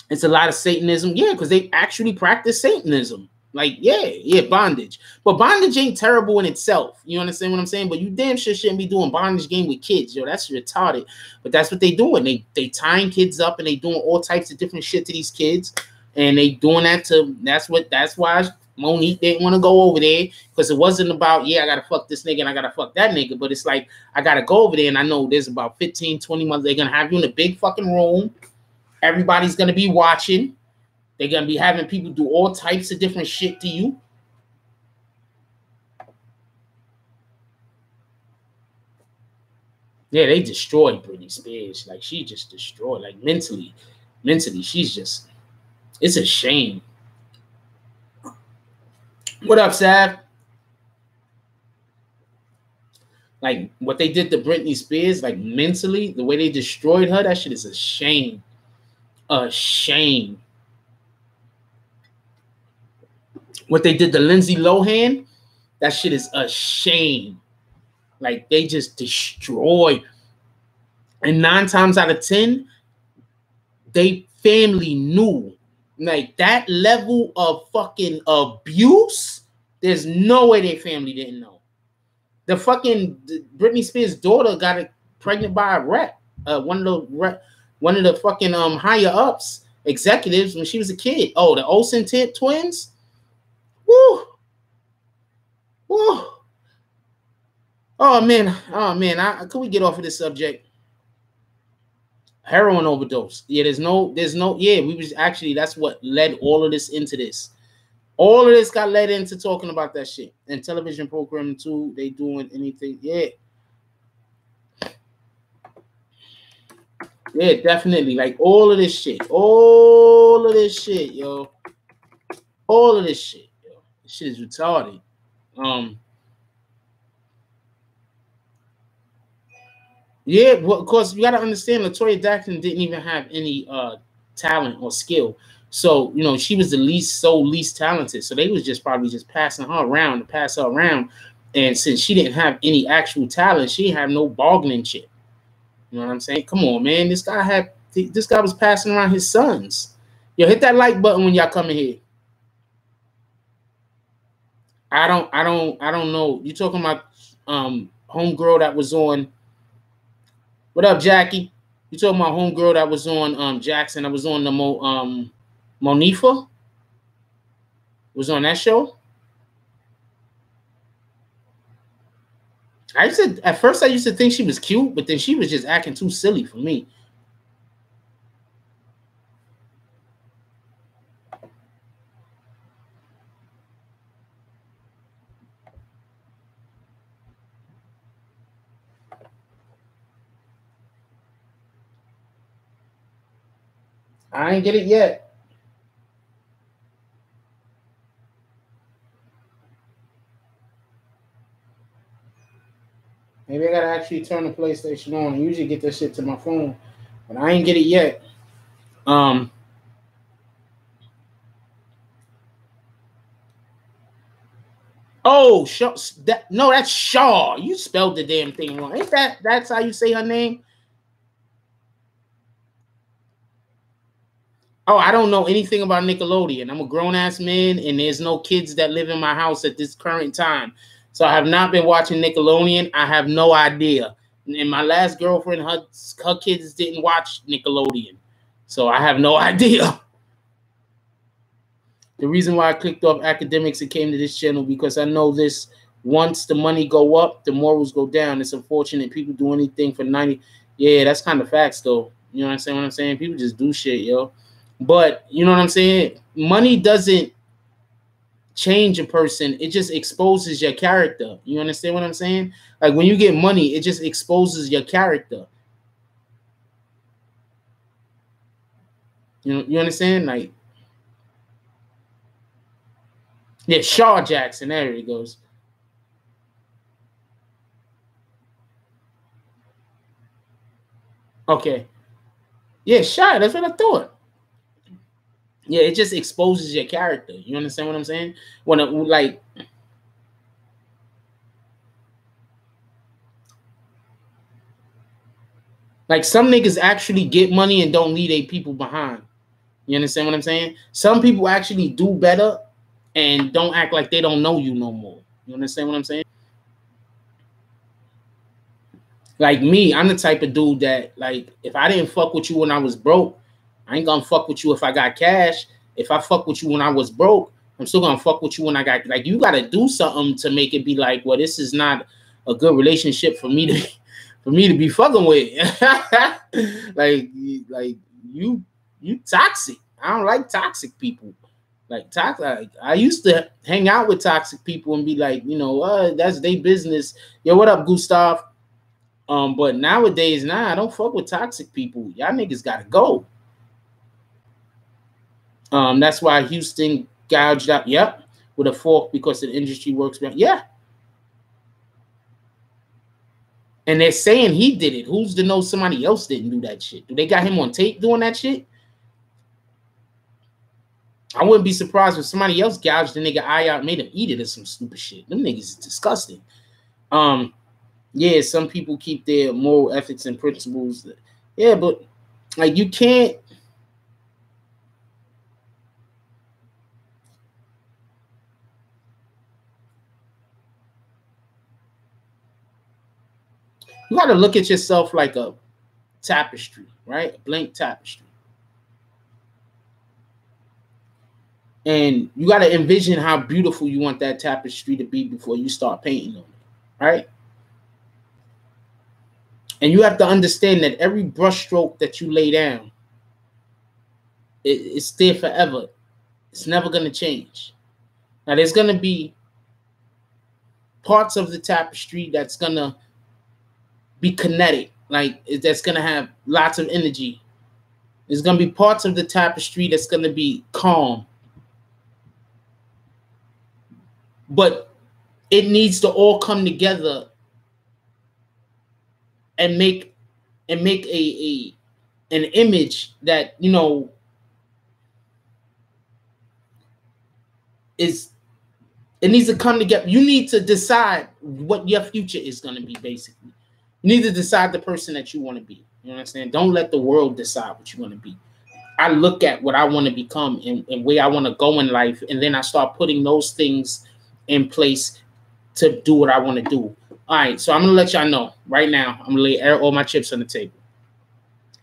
It's a lot of Satanism. Yeah, because they actually practice Satanism. Like, yeah, bondage. But bondage ain't terrible in itself. You understand what I'm saying? But you damn sure shouldn't be doing bondage game with kids. Yo, that's retarded. But that's what they doing. They tying kids up and they doing all types of different shit to these kids. And they doing that to, that's why Monique didn't want to go over there, because it wasn't about, yeah, I got to fuck this nigga and I got to fuck that nigga. But it's like, I got to go over there and I know there's about 15, 20 months. They're going to have you in a big fucking room. Everybody's going to be watching. They're going to be having people do all types of different shit to you. Yeah, they destroyed Britney Spears. Like, she just destroyed. Like, mentally, she's just, it's a shame. What up, Sav? Like, what they did to Britney Spears, like, mentally, the way they destroyed her, that shit is a shame. A shame. What they did to Lindsay Lohan, that shit is a shame. Like, they just destroyed. And 9 times out of 10, they family knew. Like, that level of fucking abuse, there's no way their family didn't know. The fucking Britney Spears' daughter got pregnant by a rep. One of the fucking higher ups executives when she was a kid. Oh, the Olsen twins. Woo. Woo. Oh man. Could we get off of this subject? Heroin overdose. Yeah, there's no. Yeah, we was actually, that's what led all of this into this. All of this got led into talking about that shit. And television programming too. They doing anything. Yeah. Yeah, definitely. Like all of this shit. All of this shit, yo. All of this shit, yo. This shit is retarded. Yeah, well, of course, you got to understand, Latoya Jackson didn't even have any talent or skill. So, you know, she was the least talented. So they was just probably just passing her around to pass her around. And since she didn't have any actual talent, she didn't have no bargaining chip. You know what I'm saying? Come on, man. This guy was passing around his sons. Yo, hit that like button when y'all come in here. I don't know. You talking about homegirl that was on. What up, Jackie? You talking about homegirl that was on Jackson, that was on the Monifa? Was on that show? At first I used to think she was cute, but then she was just acting too silly for me. I ain't get it yet. Maybe I gotta actually turn the PlayStation on. I usually get this shit to my phone, but I ain't get it yet. Oh, no, that's Shaw. You spelled the damn thing wrong. Ain't that's how you say her name? Oh, I don't know anything about Nickelodeon. I'm a grown-ass man, and there's no kids that live in my house at this current time. So I have not been watching Nickelodeon. I have no idea. And my last girlfriend, her kids didn't watch Nickelodeon. So I have no idea. The reason why I clicked off academics and came to this channel, because I know this, once the money go up, the morals go down. It's unfortunate people do anything for 90. Yeah, that's kind of facts, though. You know what I'm saying? People just do shit, yo. But, you know what I'm saying? Money doesn't change a person. It just exposes your character. You understand what I'm saying? Like when you get money, it just exposes your character. You understand? Like, yeah, Shaw Jackson. There he goes. Okay. Yeah, Shaw. That's what I thought. Yeah, it just exposes your character. You understand what I'm saying? When it, like some niggas actually get money and don't leave their people behind. You understand what I'm saying? Some people actually do better and don't act like they don't know you no more. You understand what I'm saying? Like me, I'm the type of dude that, like, if I didn't fuck with you when I was broke, I ain't gonna fuck with you if I got cash. If I fuck with you when I was broke, I'm still gonna fuck with you when I got, like, you gotta do something to make it be like, well, this is not a good relationship for me to be fucking with. like you toxic. I don't like toxic people. Like I used to hang out with toxic people and be like, that's their business. Yo, what up, Gustav? But nowadays, I don't fuck with toxic people. Y'all niggas gotta go. That's why Houston gouged out, yep, with a fork because the industry works better. Yeah. And they're saying he did it. Who's to know somebody else didn't do that shit? Do they got him on tape doing that shit? I wouldn't be surprised if somebody else gouged the nigga eye out and made him eat it or some stupid shit. Them niggas is disgusting. Yeah, some people keep their moral ethics and principles. Yeah, but like you can't. You got to look at yourself like a tapestry, right? A blank tapestry. And you got to envision how beautiful you want that tapestry to be before you start painting on it, right? And you have to understand that every brushstroke that you lay down, it's there forever. It's never going to change. Now, there's going to be parts of the tapestry that's going to be kinetic, like that's going to have lots of energy. There's going to be parts of the tapestry that's going to be calm. But it needs to all come together and make an image that is, it needs to come together. You need to decide what your future is going to be. Basically, you need to decide the person that you want to be. You know what I'm saying? Don't let the world decide what you want to be. I look at what I want to become and where I want to go in life, and then I start putting those things in place to do what I want to do. All right, so I'm gonna let y'all know right now. I'm gonna lay all my chips on the table.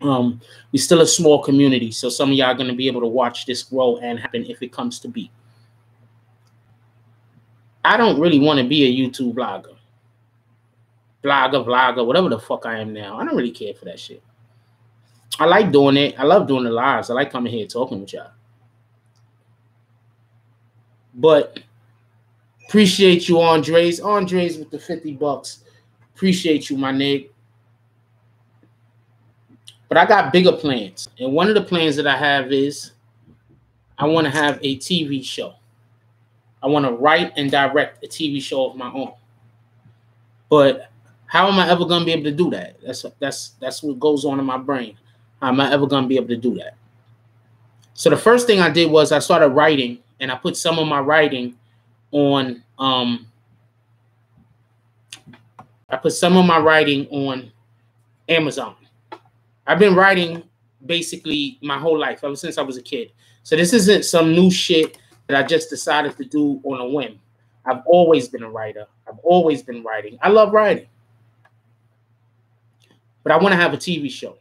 We're still a small community, so some of y'all are gonna be able to watch this grow and happen if it comes to be. I don't really want to be a YouTube vlogger, whatever the fuck I am now. I don't really care for that shit. I like doing it. I love doing the lives. I like coming here talking with y'all. But appreciate you, Andres. Andres with the $50. Appreciate you, my nigga. But I got bigger plans. And one of the plans that I have is I want to have a TV show. I want to write and direct a TV show of my own. But how am I ever going to be able to do that? That's what goes on in my brain. How am I ever going to be able to do that? So the first thing I did was I started writing, and I put some of my writing on Amazon. I've been writing basically my whole life, ever since I was a kid. So this isn't some new shit that I just decided to do on a whim. I've always been a writer. I've always been writing. I love writing. But I want to have a TV show.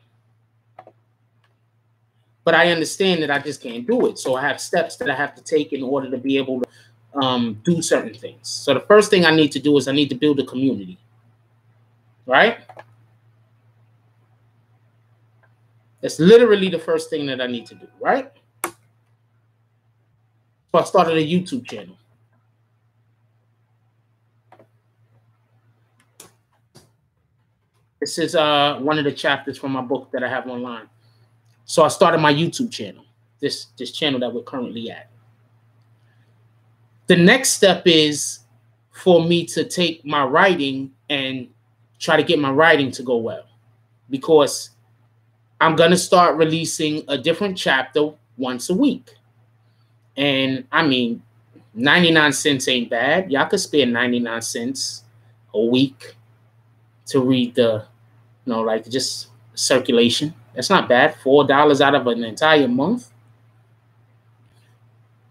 But I understand that I just can't do it. So I have steps that I have to take in order to be able to do certain things. So the first thing I need to do is I need to build a community. Right? That's literally the first thing that I need to do, right? So I started a YouTube channel. This is one of the chapters from my book that I have online. So I started my YouTube channel, this channel that we're currently at. The next step is for me to take my writing and try to get my writing to go well, because I'm going to start releasing a different chapter once a week. And I mean, 99 cents ain't bad. Y'all could spare 99 cents a week to read the, like just circulation. That's not bad. $4 out of an entire month.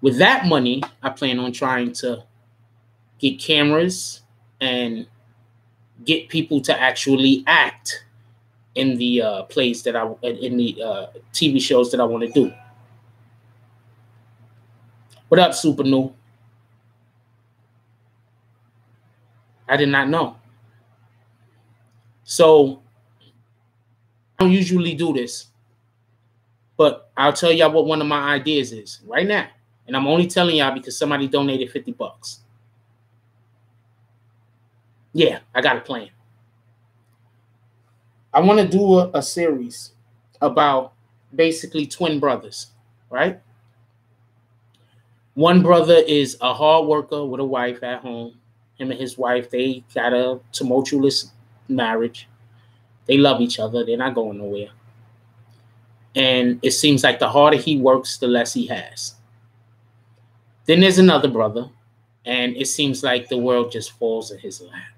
With that money, I plan on trying to get cameras and get people to actually act in the plays that in the TV shows that I want to do. What up, Super New? I did not know. So I don't usually do this, but I'll tell y'all what one of my ideas is right now. And I'm only telling y'all because somebody donated $50. Yeah, I got a plan. I want to do a series about basically twin brothers, right? One brother is a hard worker with a wife at home. Him and his wife, they got a tumultuous marriage. They love each other. They're not going nowhere. And it seems like the harder he works, the less he has. Then there's another brother, and it seems like the world just falls in his lap.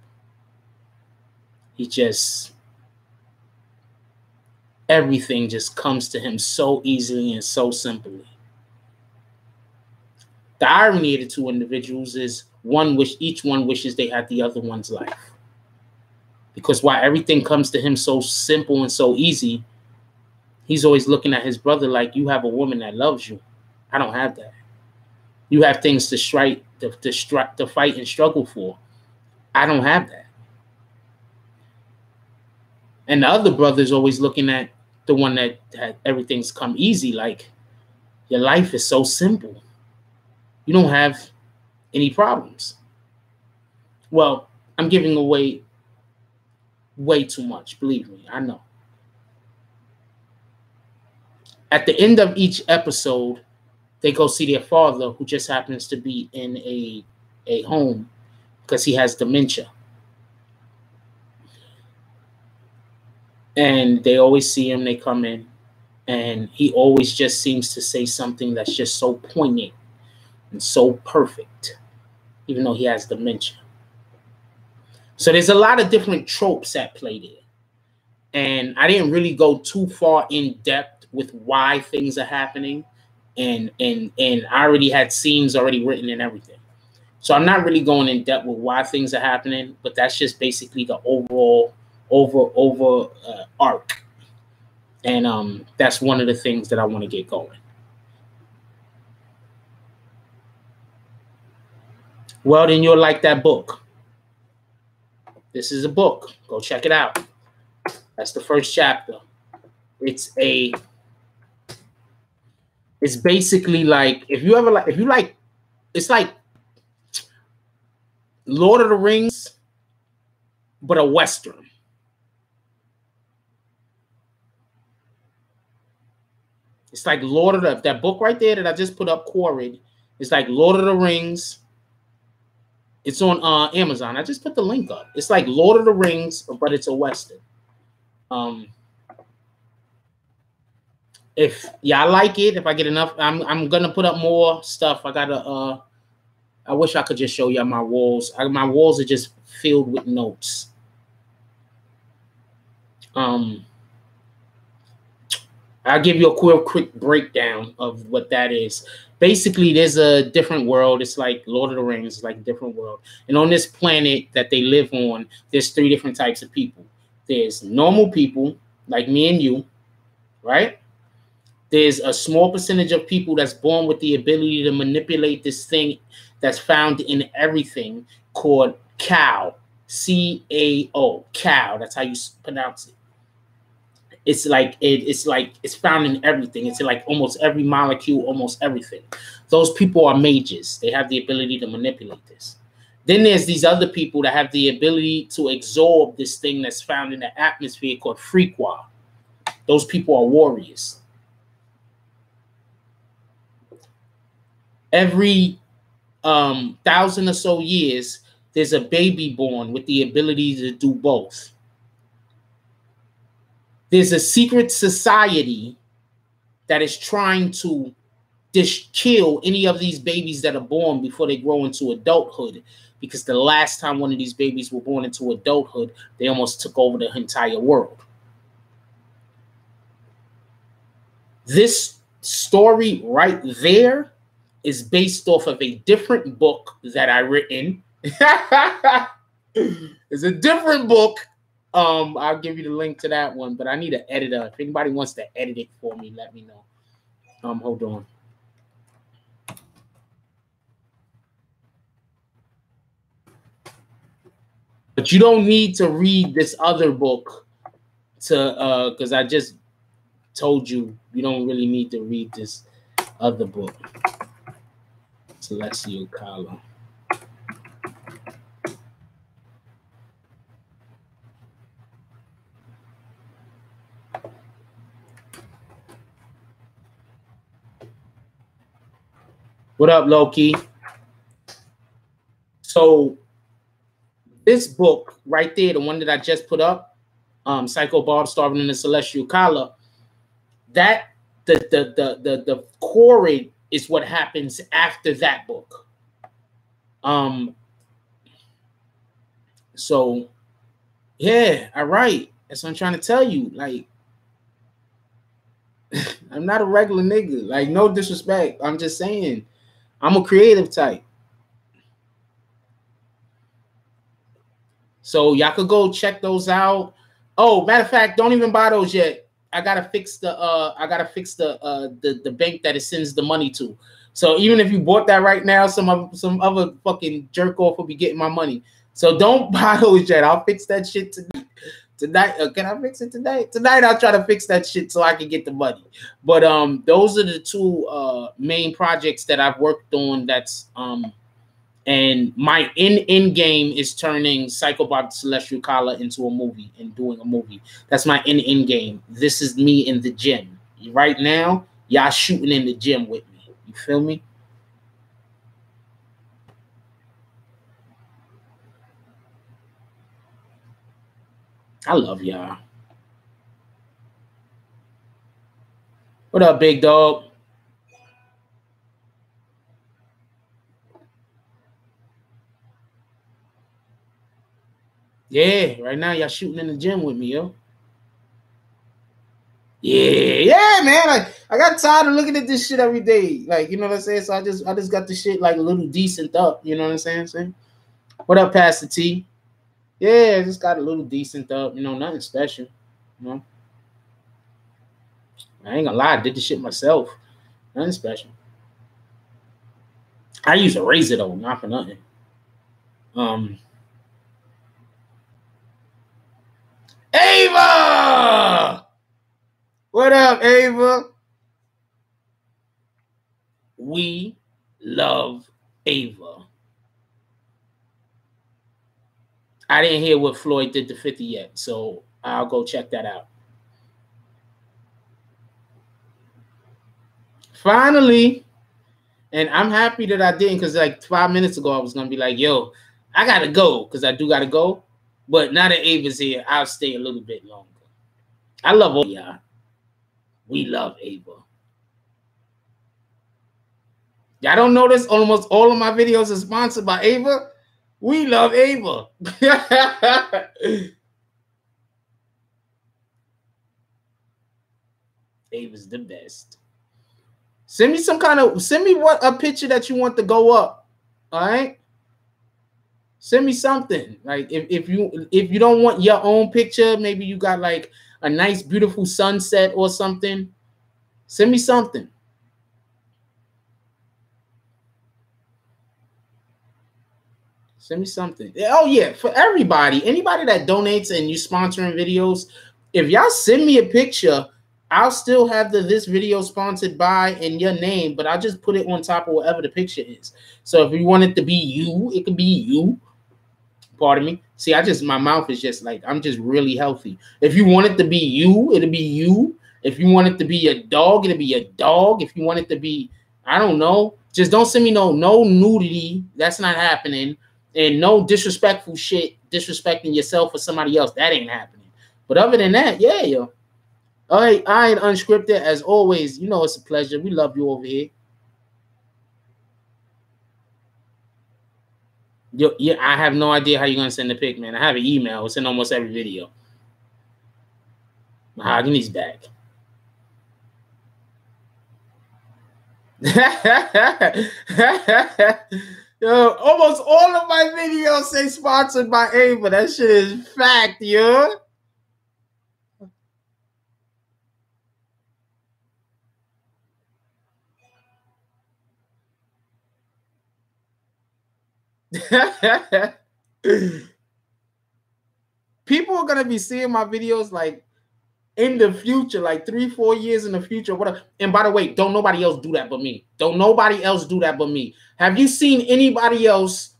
Everything just comes to him so easily and so simply. The irony of the two individuals is each one wishes they had the other one's life. Because while everything comes to him so simple and so easy, he's always looking at his brother like, you have a woman that loves you. I don't have that. You have things to fight and struggle for. I don't have that. And the other brother is always looking at the one that everything's come easy. Like, your life is so simple. You don't have any problems. Well, I'm giving away way too much. Believe me, I know. At the end of each episode, they go see their father, who just happens to be in a home because he has dementia. And they always see him, they come in, and he always just seems to say something that's just so poignant and so perfect, even though he has dementia. So there's a lot of different tropes at play there. And I didn't really go too far in depth with why things are happening. And I already had scenes already written and everything. So I'm not really going in depth with why things are happening, but that's just basically the overall arc. And that's one of the things that I want to get going. Well, then you'll like that book. This is a book. Go check it out. That's the first chapter. It's basically like, it's like Lord of the Rings, but a Western. It's like that book right there that I just put up, Quarried. It's like Lord of the Rings. It's on Amazon. I just put the link up. It's like Lord of the Rings, but it's a Western. If y'all like it, if I get enough, I'm gonna put up more stuff. I wish I could just show y'all my walls. My walls are just filled with notes. I'll give you a quick breakdown of what that is. Basically, there's a different world. It's like Lord of the Rings, it's like a different world. And on this planet that they live on, there's 3 different types of people. There's normal people, like me and you, right? There's a small percentage of people that's born with the ability to manipulate this thing that's found in everything called Cao, C-A-O, Cao. That's how you pronounce it. It's found in everything. It's in like almost every molecule, almost everything. Those people are mages. They have the ability to manipulate this. Then there's these other people that have the ability to absorb this thing that's found in the atmosphere called frequa. Those people are warriors. Every 1,000 or so years, there's a baby born with the ability to do both. There's a secret society that is trying to kill any of these babies that are born before they grow into adulthood, because the last time one of these babies were born into adulthood, they almost took over the entire world. This story right there is based off of a different book that I written. It's a different book. I'll give you the link to that one, but I need an editor. If anybody wants to edit it for me, let me know. Hold on. But you don't need to read this other book to because I just told you don't really need to read this other book. Celestial Collar. What up, Loki? So this book right there, the one that I just put up, Psycho Barb Starving in the Celestial Collar, that the core is what happens after that book. So yeah, all right. That's what I'm trying to tell you. Like, I'm not a regular nigga. Like, no disrespect. I'm just saying, I'm a creative type. So y'all could go check those out. Oh, matter of fact, don't even buy those yet. I gotta fix the bank that it sends the money to. So even if you bought that right now, some other fucking jerk off will be getting my money. So don't buy those yet. I'll fix that shit tonight. Can I fix it tonight? Tonight I'll try to fix that shit so I can get the money. But those are the two main projects that I've worked on. That's and my end game is turning Psycho Barb Celestial Collar into a movie and doing a movie. That's my end game. This is me in the gym. Right now, y'all shooting in the gym with me. You feel me? I love y'all. What up, big dog? Yeah, right now y'all shooting in the gym with me, yo. Yeah, man. Like, I got tired of looking at this shit every day. Like, you know what I'm saying? So I just got the shit like a little decent up. You know what I'm saying? What up, Pastor T? Yeah, I just got a little decent up. You know, nothing special. You know, I ain't gonna lie, I did the shit myself. Nothing special. I use a razor though, not for nothing. Ava! What up, Ava? We love Ava. I didn't hear what Floyd did to 50 yet, so I'll go check that out. Finally, and I'm happy that I didn't, because like 5 minutes ago, I was going to be like, yo, I got to go, because I do got to go. But now that Ava's here, I'll stay a little bit longer. I love all y'all. We love Ava. Y'all don't notice almost all of my videos are sponsored by Ava? We love Ava. Ava's the best. Send me a picture that you want to go up. All right? Send me something. Like if you don't want your own picture, maybe you got like a nice, beautiful sunset or something. Send me something. Send me something. Oh yeah, for everybody, anybody that donates and you sponsoring videos, if y'all send me a picture I'll still have this video sponsored by in your name, but I'll just put it on top of whatever the picture is. So if you want it to be you, it could be you. Pardon me. See, my mouth is just like, I'm just really healthy. If you want it to be you, it'll be you. If you want it to be a dog, it'll be a dog. If you want it to be, I don't know, just don't send me no nudity. That's not happening. And no disrespectful shit, disrespecting yourself or somebody else. That ain't happening. But other than that, yeah, yo. All right, Unscripted, as always, you know it's a pleasure. We love you over here. Yeah, I have no idea how you're going to send the pic, man. I have an email. It's in almost every video. Mahogany's back. Yo, almost all of my videos say sponsored by Ava. That shit is fact, yo. People are gonna be seeing my videos like in the future, like 3-4 years in the future, whatever. And by the way, don't nobody else do that but me. Don't nobody else do that but me. Have you seen anybody else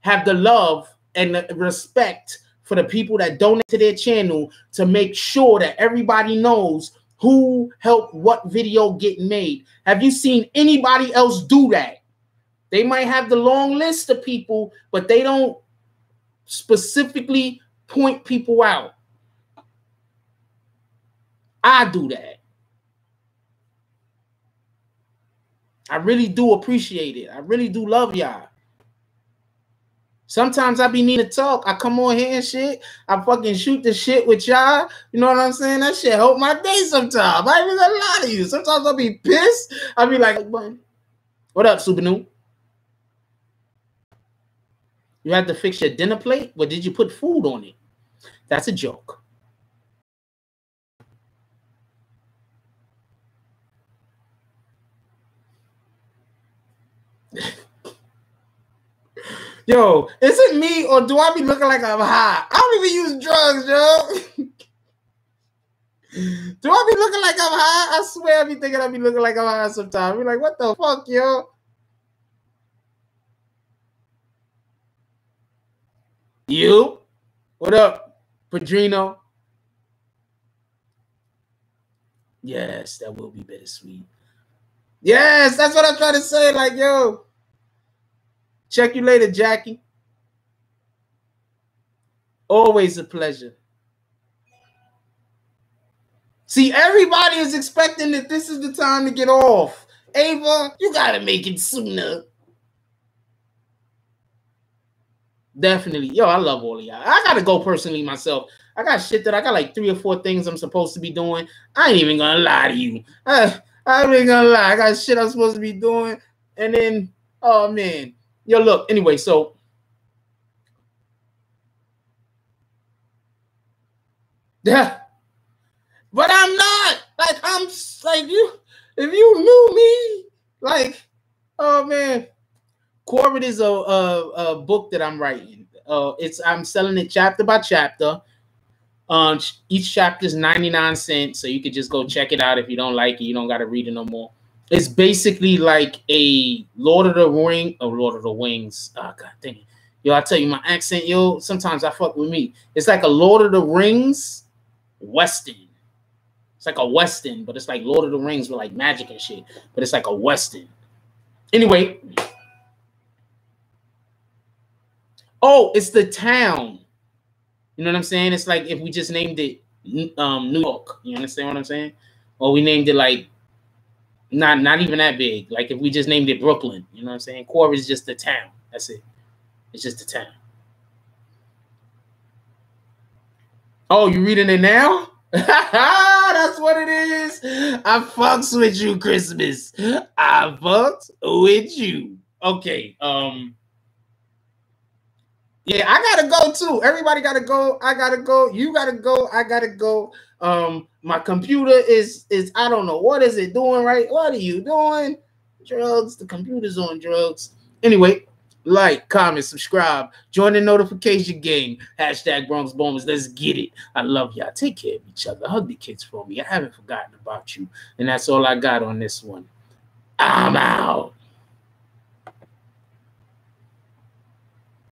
have the love and the respect for the people that donate to their channel to make sure that everybody knows who helped what video get made? Have you seen anybody else do that? They might have the long list of people, but they don't specifically point people out. I do that. I really do appreciate it. I really do love y'all. Sometimes I be needing to talk. I come on here and shit. I fucking shoot the shit with y'all. You know what I'm saying? That shit help my day sometimes. I even got a lot of you. Sometimes I'll be pissed. I'll be like, what up, Super New? You had to fix your dinner plate? Or did you put food on it? That's a joke. Yo, is it me or do I be looking like I'm high? I don't even use drugs, yo. Do I be looking like I'm high? I swear I be thinking I be looking like I'm high sometimes. I be like, what the fuck, yo? You? What up, Padrino? Yes, that will be bittersweet. Yes, that's what I'm trying to say. Like, yo, check you later, Jackie. Always a pleasure. See, everybody is expecting that this is the time to get off. Ava, you gotta make it sooner. Definitely. Yo, I love all of y'all. I gotta go personally myself. I got shit that I got like 3 or 4 things I'm supposed to be doing. I ain't even gonna lie to you. I ain't gonna lie. I got shit I'm supposed to be doing. And then, oh man. Yo, look, anyway, so yeah. But I'm not. Like, I'm like you. If you knew me, like, oh man. Corbett is a book that I'm writing. I'm selling it chapter by chapter. Each chapter is 99 cents, so you could just go check it out. If you don't like it, you don't got to read it no more. It's basically like a Lord of the Wings. Oh, God dang it. Yo, I tell you, my accent, yo, sometimes I fuck with me. It's like a Lord of the Rings Western. It's like a Western, but it's like Lord of the Rings with like magic and shit. But it's like a Western. Anyway. Oh, it's the town. You know what I'm saying? It's like if we just named it New York. You understand what I'm saying? Or we named it like not even that big. Like if we just named it Brooklyn. You know what I'm saying? Core is just the town. That's it. It's just the town. Oh, you reading it now? That's what it is. I fucks with you, Christmas. I fucks with you. Okay. Yeah, I gotta go too. Everybody gotta go. I gotta go. You gotta go. I gotta go. My computer is I don't know what is it doing, right? What are you doing? Drugs. The computer's on drugs. Anyway, like, comment, subscribe, join the notification gang. Hashtag Bronx Bombers. Let's get it. I love y'all. Take care of each other. Hug the kids for me. I haven't forgotten about you. And that's all I got on this one. I'm out.